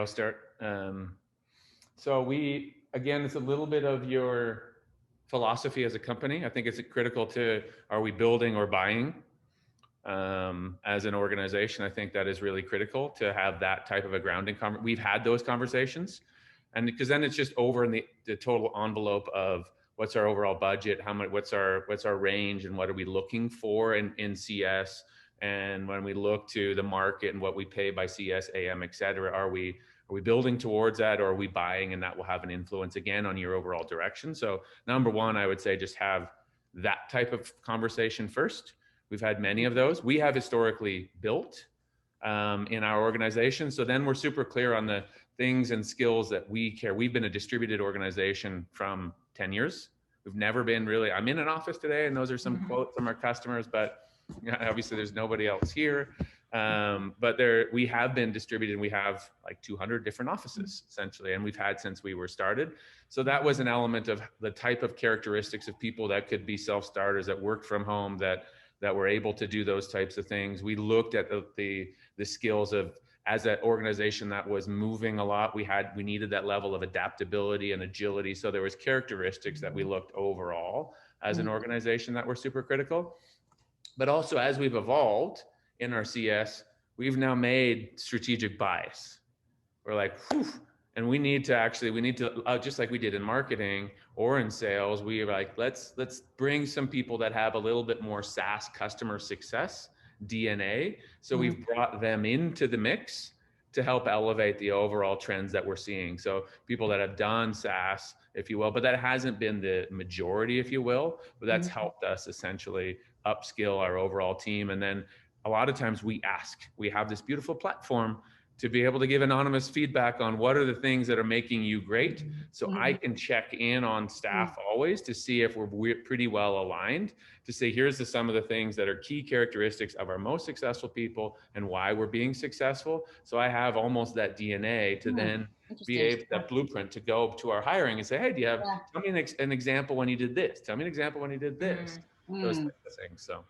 I'll start. So again, it's a little bit of your philosophy as a company. I think it's critical to, are we building or buying? As an organization, I think that is really critical to have that type of a grounding. We've had those conversations, and because then it's just over in the total envelope of what's our overall budget, how much, what's our range, and what are we looking for in CS. And when we look to the market and what we pay by CS, AM, et cetera, are we building towards that, or are we buying? And that will have an influence again on your overall direction. So number one, I would say just have that type of conversation first. We've had many of those. We have historically built in our organization. So then we're super clear on the things and skills that we care. We've been a distributed organization from 10 years. We've never been really, I'm in an office today, and those are some quotes from our customers, but obviously there's nobody else here. But we have been distributed, and we have like 200 different offices essentially, and we've had since we were started. So that was an element of the type of characteristics of people that could be self-starters, that worked from home, that were able to do those types of things. We looked at the skills of, as an organization that was moving a lot, we needed that level of adaptability and agility. So there was characteristics that we looked overall as an organization that were super critical. But also, as we've evolved in our CS, we've now made strategic buys. We're like, whew, and we need to just like we did in marketing or in sales, we were like, let's bring some people that have a little bit more SaaS customer success DNA. So we've brought them into the mix to help elevate the overall trends that we're seeing. So people that have done SaaS, if you will, but that hasn't been the majority, if you will, but that's helped us essentially upskill our overall team. And then a lot of times we have this beautiful platform to be able to give anonymous feedback on what are the things that are making you great. So I can check in on staff always to see if we're pretty well aligned, to say, here's some of the things that are key characteristics of our most successful people and why we're being successful. So I have almost that DNA to then be able, that blueprint to go to our hiring and say, hey, tell me an example when you did this. Tell me an example when you did this. Those types of things. So.